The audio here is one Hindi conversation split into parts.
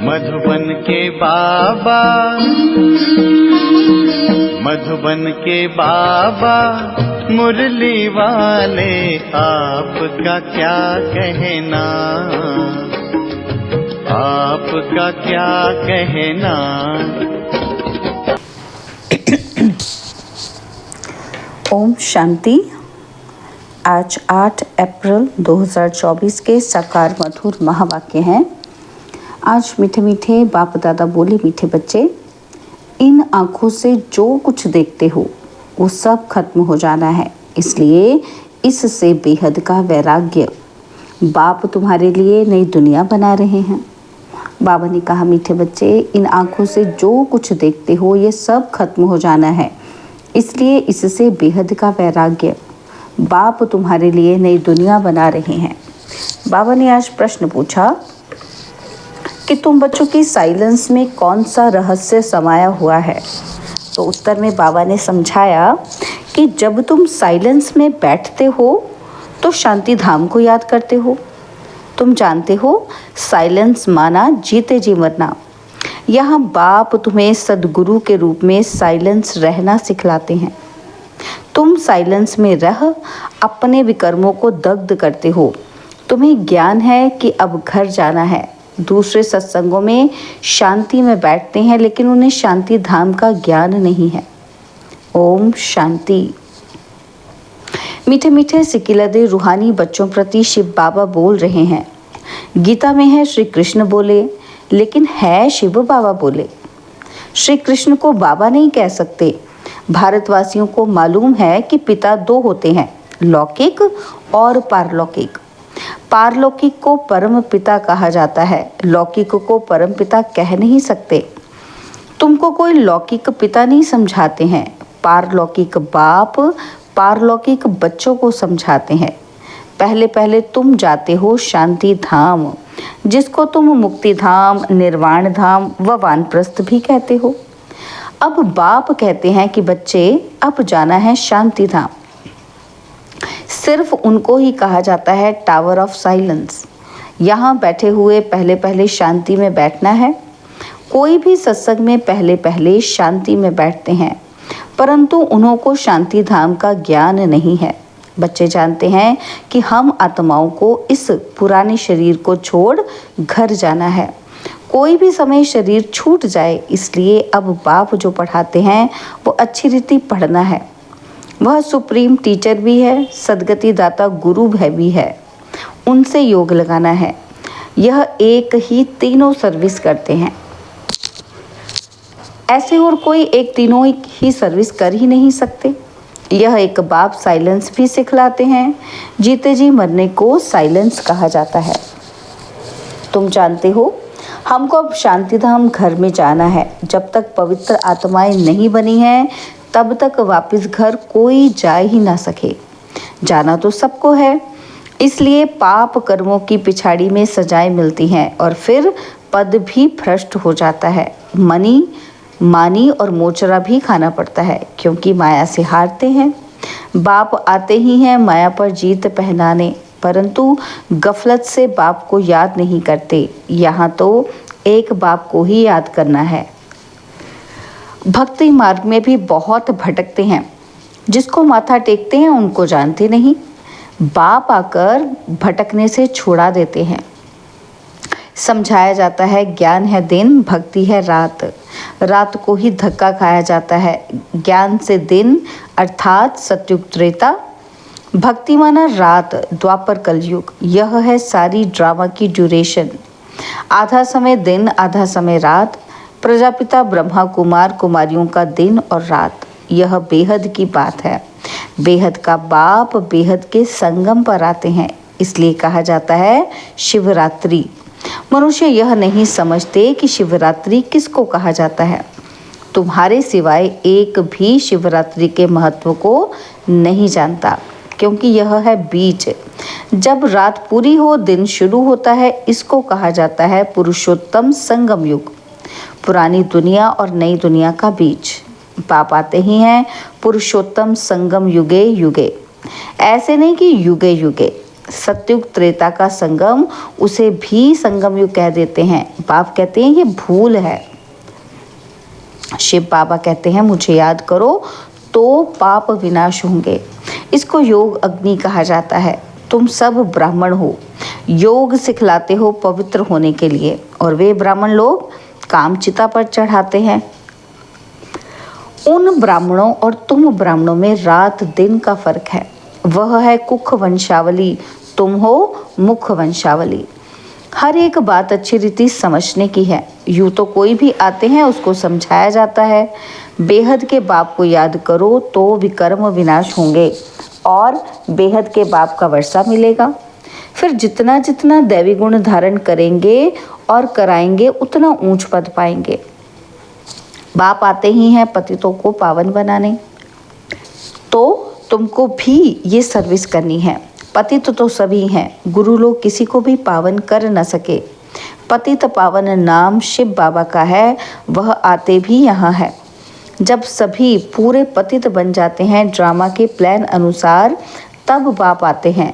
मधुबन के बाबा, मधुबन के बाबा मुरली वाले, आपका क्या कहना, आपका क्या कहना। ओम शांति। आज 8 अप्रैल 2024 के साकार मधुर महावाक्य हैं। आज मीठे मीठे बाप दादा बोले, मीठे बच्चे, इन आँखों से जो कुछ देखते हो वो सब खत्म हो जाना है, इसलिए इससे बेहद का वैराग्य। बाप तुम्हारे लिए नई दुनिया बना रहे हैं। बाबा ने कहा, मीठे बच्चे, इन आँखों से जो कुछ देखते हो ये सब खत्म हो जाना है, इसलिए इससे बेहद का वैराग्य। बाप तुम्हारे लिए नई दुनिया बना रहे हैं। बाबा ने आज प्रश्न पूछा कि तुम बच्चों की साइलेंस में कौन सा रहस्य समाया हुआ है। तो उत्तर में बाबा ने समझाया कि जब तुम साइलेंस में बैठते हो तो शांति धाम को याद करते हो। तुम जानते हो साइलेंस माना जीते जी मरना। यहाँ बाप तुम्हें सद्गुरु के रूप में साइलेंस रहना सिखलाते हैं। तुम साइलेंस में रह अपने विकर्मों को दग्ध करते हो। तुम्हें ज्ञान है कि अब घर जाना है। दूसरे सत्संगों में शांति में बैठते हैं, लेकिन उन्हें शांति धाम का ज्ञान नहीं है। ओम शांति। मीठे मीठे सिकिलदे रूहानी बच्चों प्रति शिव बाबा बोल रहे हैं। गीता में है श्री कृष्ण बोले, लेकिन है शिव बाबा बोले। श्री कृष्ण को बाबा नहीं कह सकते। भारतवासियों को मालूम है कि पिता दो होते हैं, लौकिक और पारलौकिक। पारलौकिक को परम पिता कहा जाता है, लौकिक को परम पिता कह नहीं सकते। तुमको कोई लौकिक पिता नहीं समझाते हैं, पारलौकिक बाप पारलौकिक बच्चों को समझाते हैं। पहले पहले तुम जाते हो शांति धाम, जिसको तुम मुक्ति धाम, निर्वाण धाम व वानप्रस्थ भी कहते हो। अब बाप कहते हैं कि बच्चे, अब जाना है शांति धाम। सिर्फ उनको ही कहा जाता है टावर ऑफ साइलेंस। यहाँ बैठे हुए पहले पहले शांति में बैठना है। कोई भी सत्संग में पहले पहले शांति में बैठते हैं, परंतु उन्हों को शांति धाम का ज्ञान नहीं है। बच्चे जानते हैं कि हम आत्माओं को इस पुराने शरीर को छोड़ घर जाना है। कोई भी समय शरीर छूट जाए, इसलिए अब बाप जो पढ़ाते हैं वो अच्छी रीति पढ़ना है। वह सुप्रीम टीचर भी है, सद्गति दाता गुरु भी है। उनसे योग लगाना है। यह एक ही तीनों सर्विस करते हैं। ऐसे और कोई एक तीनों ही सर्विस कर ही नहीं सकते। यह एक बाप साइलेंस भी सिखलाते हैं। जीते जी मरने को साइलेंस कहा जाता है। तुम जानते हो हमको अब शांतिधाम घर में जाना है। जब तक पवित्र आत्माएं नहीं बनी हैं, तब तक वापस घर कोई जा ही ना सके। जाना तो सबको है, इसलिए पाप कर्मों की पिछाड़ी में सजाएं मिलती हैं और फिर पद भी भ्रष्ट हो जाता है। मानी और मोचरा भी खाना पड़ता है, क्योंकि माया से हारते हैं। बाप आते ही हैं माया पर जीत पहनाने, परंतु गफलत से बाप को याद नहीं करते। यहाँ तो एक बाप को ही याद करना है। भक्ति मार्ग में भी बहुत भटकते हैं। जिसको माथा टेकते हैं उनको जानते नहीं। बाप आकर भटकने से छुड़ा देते हैं। समझाया जाता है ज्ञान है दिन, भक्ति है रात। रात को ही धक्का खाया जाता है। ज्ञान से दिन अर्थात सतयुग त्रेता, भक्ति माना रात द्वापर कलयुग। यह है सारी ड्रामा की ड्यूरेशन। आधा समय दिन, आधा समय रात। प्रजापिता ब्रह्मा कुमार कुमारियों का दिन और रात। यह बेहद की बात है। बेहद का बाप बेहद के संगम पर आते हैं, इसलिए कहा जाता है शिवरात्रि। मनुष्य यह नहीं समझते कि शिवरात्रि किसको कहा जाता है। तुम्हारे सिवाय एक भी शिवरात्रि के महत्व को नहीं जानता, क्योंकि यह है बीच। जब रात पूरी हो दिन शुरू होता है, इसको कहा जाता है पुरुषोत्तम संगम युग। पुरानी दुनिया और नई दुनिया का बीच। बाप आते ही हैं पुरुषोत्तम संगम युगे युगे। ऐसे नहीं कि युगे युगे, सतयुग त्रेता का संगम, उसे भी संगम युग कह देते हैं। बाप कहते हैं ये भूल है। शिव बाबा कहते हैं मुझे याद करो तो पाप विनाश होंगे। इसको योग अग्नि कहा जाता है। तुम सब ब्राह्मण हो, योग सिखलाते हो पवित्र होने के लिए, और वे ब्राह्मण लोग कामचिता पर चढ़ाते हैं। उन ब्राह्मणों और तुम ब्राह्मणों में रात दिन का फर्क है। वह है कुख वंशावली, तुम हो मुख वंशावली। हर एक बात अच्छी रीति समझने की है। यूँ तो कोई भी आते हैं उसको समझाया जाता है, बेहद के बाप को याद करो तो विकर्म विनाश होंगे और बेहद के बाप का वर्षा मिलेगा। फिर जितना जितना दैवी गुण धारण करेंगे और कराएंगे उतना ऊंच पद पाएंगे। बाप आते ही हैं पतितों को पावन बनाने, तो तुमको भी ये सर्विस करनी है। पतित तो सभी हैं, गुरु लोग किसी को भी पावन कर न सके। पतित पावन नाम शिव बाबा का है, वह आते भी यहाँ है। जब सभी पूरे पतित बन जाते हैं ड्रामा के प्लान अनुसार, तब बाप आते हैं।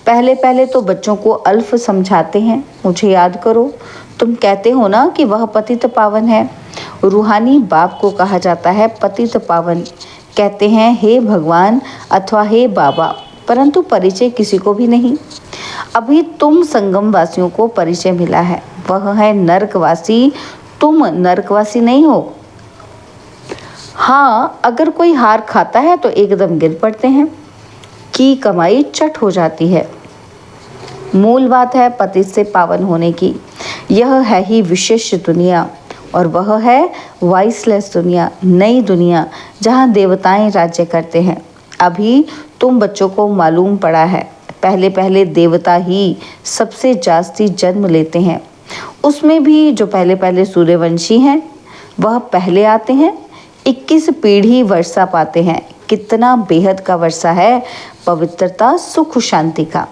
पहले पहले तो बच्चों को अल्फ समझाते हैं, मुझे याद करो। तुम कहते हो ना कि वह पतित पावन है। रूहानी बाप को कहा जाता है पतित पावन। कहते हैं हे भगवान अथवा हे बाबा, परंतु परिचय किसी को भी नहीं। अभी तुम संगम वासियों को परिचय मिला है, वह है नरकवासी। तुम नरकवासी नहीं हो। हाँ, अगर कोई हार खाता है तो एकदम गिर पड़ते हैं, की कमाई चट हो जाती है। मूल बात है पतित से पावन होने की। यह है ही विशेष दुनिया, और वह है वाइसलेस दुनिया, नई दुनिया जहाँ देवताएं राज्य करते हैं। अभी तुम बच्चों को मालूम पड़ा है, पहले पहले देवता ही सबसे जास्ती जन्म लेते हैं। उसमें भी जो पहले पहले सूर्यवंशी हैं वह पहले आते हैं। 21 पीढ़ी वर्षा पाते हैं। कितना बेहद का वर्षा है, पवित्रता सुख शांति का।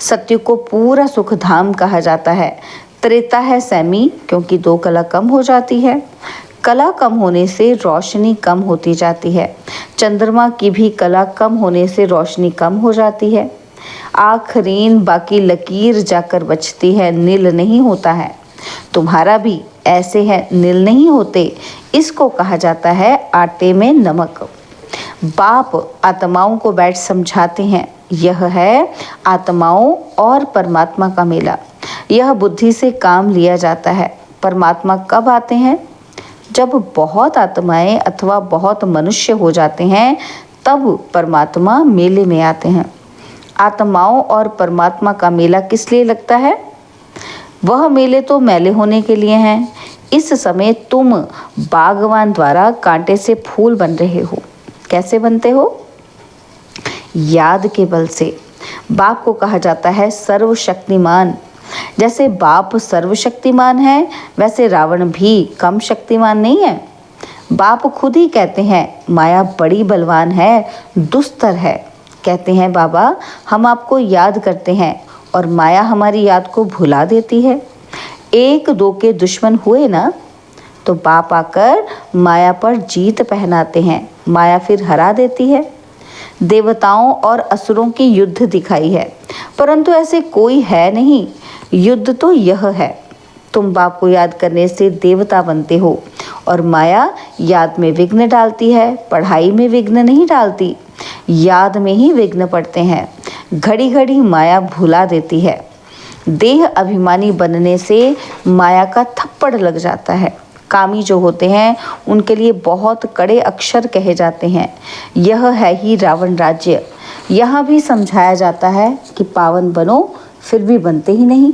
सत्युग को पूरा सुख धाम कहा जाता है। त्रेता है सैमी, क्योंकि 2 कला कम हो जाती है। कला कम होने से रोशनी कम होती जाती है। चंद्रमा की भी कला कम होने से रोशनी कम हो जाती है। आखरीन बाकी लकीर जाकर बचती है, नील नहीं होता है। तुम्हारा भी ऐसे है, नील नहीं होते। इसको कहा जाता है आटे में नमक। बाप आत्माओं को बैठ समझाते हैं, यह है आत्माओं और परमात्मा का मेला। यह बुद्धि से काम लिया जाता है। परमात्मा कब आते हैं? जब बहुत आत्माएं अथवा बहुत मनुष्य हो जाते हैं, तब परमात्मा मेले में आते हैं। आत्माओं और परमात्मा का मेला किस लिए लगता है? वह मेले तो मेले होने के लिए हैं। इस समय तुम बागवान द्वारा कांटे से फूल बन रहे हो। कैसे बनते हो? याद के बल से। बाप को कहा जाता है सर्वशक्तिमान। जैसे बाप सर्वशक्तिमान है, वैसे रावण भी कम शक्तिमान नहीं है। बाप खुद ही कहते हैं माया बड़ी बलवान है, दुस्तर है। कहते हैं बाबा हम आपको याद करते हैं और माया हमारी याद को भुला देती है। 1-2 के दुश्मन हुए ना, तो बाप आकर माया पर जीत पहनाते हैं। माया फिर हरा देती है। देवताओं और असुरों की युद्ध दिखाई है, परंतु ऐसे कोई है नहीं। युद्ध तो यह है। तुम बाप को याद करने से देवता बनते हो, और माया याद में विघ्न डालती है, पढ़ाई में विघ्न नहीं डालती। याद में ही विघ्न पड़ते हैं। घड़ी घड़ी माया भुला देती है। देह अभिमानी बनने से माया का थप्पड़ लग जाता है। कामी जो होते हैं उनके लिए बहुत कड़े अक्षर कहे जाते हैं। यह है ही रावण राज्य। यहाँ भी समझाया जाता है कि पावन बनो, फिर भी बनते ही नहीं।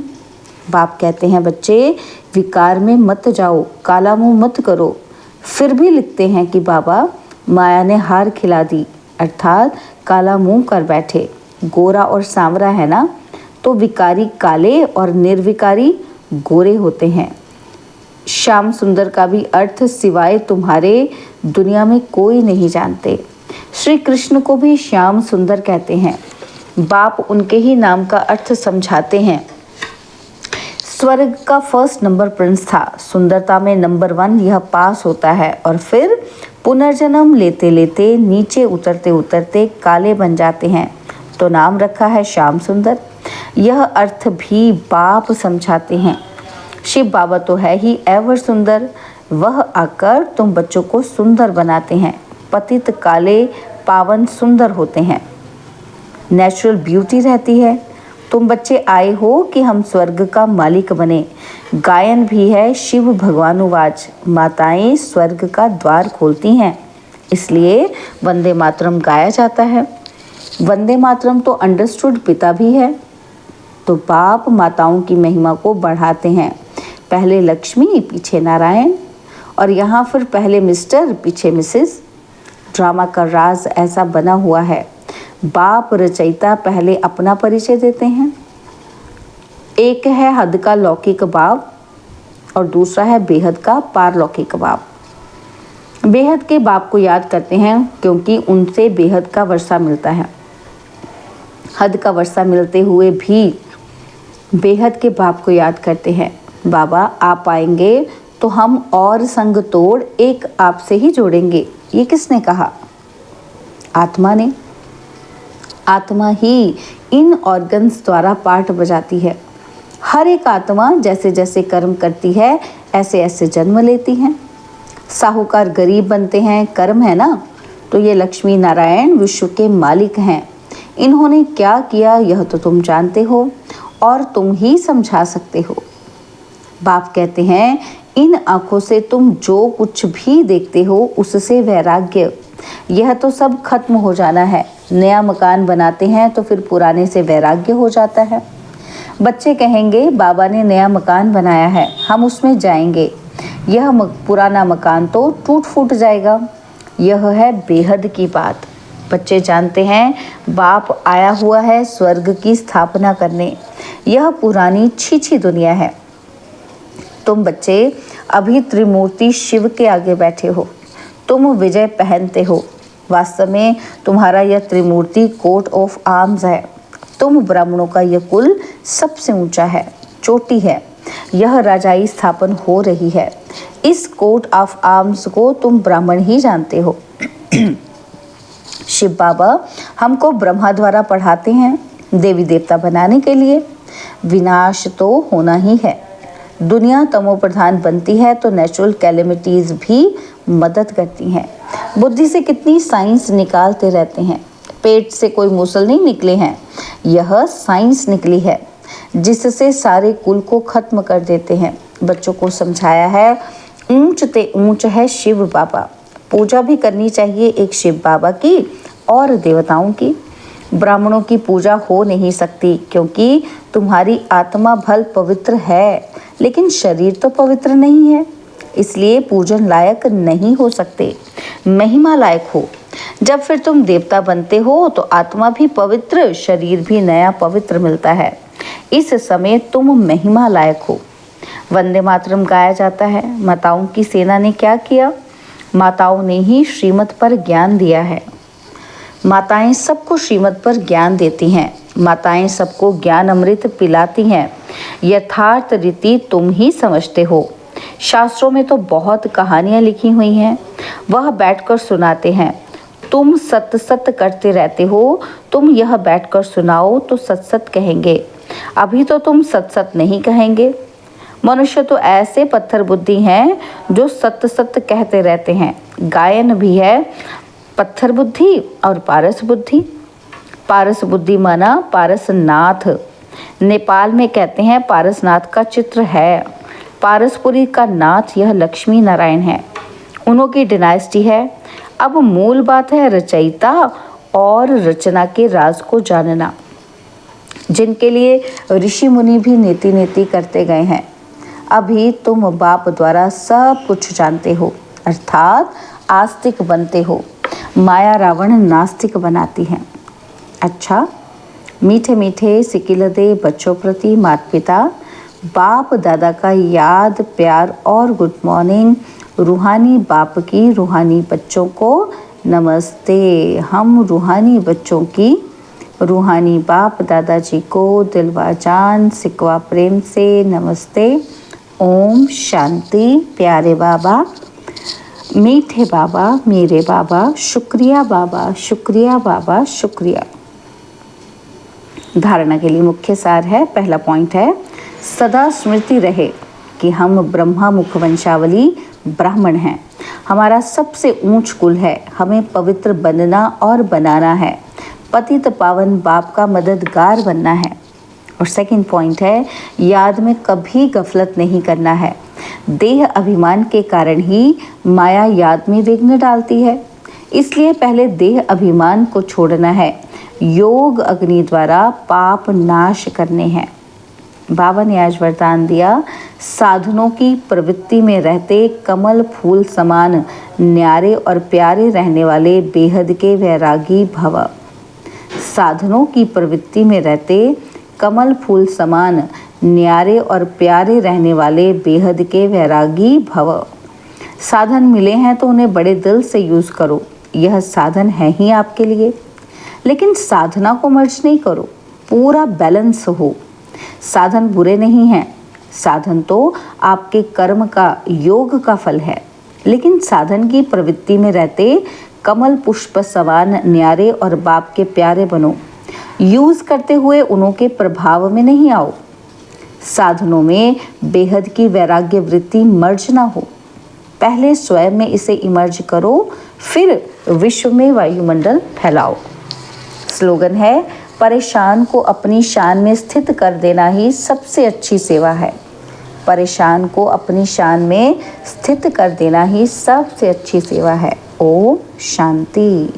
बाप कहते हैं बच्चे विकार में मत जाओ, काला मुंह मत करो। फिर भी लिखते हैं कि बाबा माया ने हार खिला दी, अर्थात काला मुंह कर बैठे। गोरा और सांवरा है ना, तो विकारी काले और निर्विकारी गोरे होते हैं। श्याम सुंदर का भी अर्थ सिवाय तुम्हारे दुनिया में कोई नहीं जानते। श्री कृष्ण को भी श्याम सुंदर कहते हैं। बाप उनके ही नाम का अर्थ समझाते हैं। स्वर्ग का फर्स्ट नंबर प्रिंस था। सुंदरता में नंबर 1 यह पास होता है, और फिर पुनर्जन्म लेते लेते नीचे उतरते उतरते काले बन जाते हैं। तो नाम रखा है श्याम सुंदर। यह अर्थ भी बाप समझाते हैं। शिव बाबा तो है ही एवर सुंदर, वह आकर तुम बच्चों को सुंदर बनाते हैं। पतित काले पावन सुंदर होते हैं, नेचुरल ब्यूटी रहती है। तुम बच्चे आए हो कि हम स्वर्ग का मालिक बने। गायन भी है शिव भगवानुवाच, माताएं स्वर्ग का द्वार खोलती हैं, इसलिए वंदे मातरम गाया जाता है। वंदे मातरम तो अंडरस्टूड पिता भी है। तो बाप माताओं की महिमा को बढ़ाते हैं। पहले लक्ष्मी, पीछे नारायण, और यहाँ फिर पहले मिस्टर, पीछे मिसेस। ड्रामा का राज ऐसा बना हुआ है। बाप रचयिता पहले अपना परिचय देते हैं। एक है हद का लौकिक बाप और दूसरा है बेहद का पारलौकिक बाप। बेहद के बाप को याद करते हैं क्योंकि उनसे बेहद का वर्षा मिलता है। हद का वर्षा मिलते हुए भी बेहद के बाप को याद करते हैं। बाबा आप आएंगे तो हम और संग तोड़ एक आपसे ही जोड़ेंगे। ये किसने कहा? आत्मा ने। आत्मा ही इन ऑर्गन्स द्वारा पार्ट बजाती है। हर एक आत्मा जैसे जैसे कर्म करती है ऐसे ऐसे जन्म लेती हैं। साहूकार गरीब बनते हैं, कर्म है ना। तो ये लक्ष्मी नारायण विश्व के मालिक हैं। इन्होंने क्या किया यह तो तुम जानते हो और तुम ही समझा सकते हो। बाप कहते हैं इन आँखों से तुम जो कुछ भी देखते हो उससे वैराग्य, यह तो सब खत्म हो जाना है। नया मकान बनाते हैं तो फिर पुराने से वैराग्य हो जाता है। बच्चे कहेंगे बाबा ने नया मकान बनाया है, हम उसमें जाएंगे। यह पुराना मकान तो टूट फूट जाएगा। यह है बेहद की बात। बच्चे जानते हैं बाप आया हुआ है स्वर्ग की स्थापना करने। यह पुरानी छीछी दुनिया है। तुम बच्चे अभी त्रिमूर्ति शिव के आगे बैठे हो। तुम विजय पहनते हो। वास्तव में तुम्हारा यह त्रिमूर्ति कोट ऑफ आर्म्स है। तुम ब्राह्मणों का यह कुल सबसे ऊंचा है, चोटी है। यह राजाई स्थापन हो रही है। इस कोट ऑफ आर्म्स को तुम ब्राह्मण ही जानते हो। शिव बाबा हमको ब्रह्मा द्वारा पढ़ाते हैं देवी देवता बनाने के लिए। विनाश तो होना ही है। दुनिया तमो प्रधान बनती है तो नेचुरल कैलेमिटीज भी मदद करती हैं। बुद्धि से कितनी साइंस निकालते रहते हैं। पेट से कोई मूसल नहीं निकले हैं, यह साइंस निकली है जिससे सारे कुल को खत्म कर देते हैं। बच्चों को समझाया है ऊंच ते ऊंच है शिव बाबा। पूजा भी करनी चाहिए एक शिव बाबा की और देवताओं की। ब्राह्मणों की पूजा हो नहीं सकती क्योंकि तुम्हारी आत्मा भल पवित्र है लेकिन शरीर तो पवित्र नहीं है, इसलिए पूजन लायक नहीं हो सकते। महिमा लायक हो। जब फिर तुम देवता बनते हो तो आत्मा भी पवित्र, शरीर भी नया पवित्र मिलता है। इस समय तुम महिमा लायक हो। वंदे मातरम गाया जाता है। माताओं की सेना ने क्या किया? माताओं ने ही श्रीमत पर ज्ञान दिया है। माताएं सबको श्रीमत पर ज्ञान देती हैं। माताएं सबको ज्ञान अमृत पिलाती हैं। यथार्थ रीति तुम ही समझते हो। शास्त्रों में तो बहुत कहानियां लिखी हुई हैं, वह बैठकर सुनाते हैं। तुम सत सत करते रहते हो। तुम यह बैठकर सुनाओ तो सत सत कहेंगे। अभी तो तुम सत सत नहीं कहेंगे। मनुष्य तो ऐसे पत्थर बुद्धि हैं जो सत सत कहते रहते हैं। गायन भी है पत्थर बुद्धि और पारस बुद्धि। पारस बुद्धि माना पारसनाथ। नेपाल में कहते हैं पारसनाथ का चित्र है। पारसपुरी का नाथ यह लक्ष्मी नारायण है, उन्हों की डिनाइस्टी है। अब मूल बात है रचयिता और रचना के राज को जानना, जिनके लिए ऋषि मुनि भी नीति नीति करते गए हैं। अभी तुम बाप द्वारा सब कुछ जानते हो, अर्थात आस्तिक बनते हो। माया रावण नास्तिक बनाती है। अच्छा, मीठे मीठे सिकिलदे बच्चों प्रति माता पिता बाप दादा का याद प्यार और गुड मॉर्निंग। रूहानी बाप की रूहानी बच्चों को नमस्ते। हम रूहानी बच्चों की रूहानी बाप दादाजी को दिलवा जान सिकवा प्रेम से नमस्ते। ओम शांति। प्यारे बाबा, मीठे बाबा, मेरे बाबा, शुक्रिया बाबा, शुक्रिया बाबा, शुक्रिया। धारणा के लिए मुख्य सार है, पहला पॉइंट है, सदा स्मृति रहे कि हम ब्रह्मा मुख वंशावली ब्राह्मण हैं। हमारा सबसे ऊंच कुल है, हमें पवित्र बनना और बनाना है, पतित पावन बाप का मददगार बनना है। और सेकंड पॉइंट है, याद में कभी गफलत नहीं करना है। देह अभिमान के कारण ही माया याद में विघ्न डालती है, इसलिए पहले देह अभिमान को छोड़ना है, योग अग्नि द्वारा पाप नाश करने हैं। बाबा ने आज वरदान दिया, साधनों की प्रवृत्ति में रहते कमल फूल समान न्यारे और प्यारे रहने वाले बेहद के वैरागी भव। साधनों की प्रवृत्ति में रहते कमल फूल समान न्यारे और प्यारे रहने वाले बेहद के वैरागी भव। साधन मिले हैं तो उन्हें बड़े दिल से यूज़ करो, यह साधन है ही आपके लिए। लेकिन साधना को मर्ज नहीं करो, पूरा बैलेंस हो। साधन बुरे नहीं हैं, साधन तो आपके कर्म का, योग का फल है। लेकिन साधन की प्रवृत्ति में रहते कमल पुष्प समान न्यारे और बाप के प्यारे बनो। यूज़ करते हुए उन्हों के प्रभाव में नहीं आओ। साधनों में बेहद की वैराग्य वृत्ति मर्ज ना हो, पहले स्वयं में इसे इमर्ज करो, फिर विश्व में वायुमंडल फैलाओ। स्लोगन है, परेशान को अपनी शान में स्थित कर देना ही सबसे अच्छी सेवा है। परेशान को अपनी शान में स्थित कर देना ही सबसे अच्छी सेवा है। ओम शांति।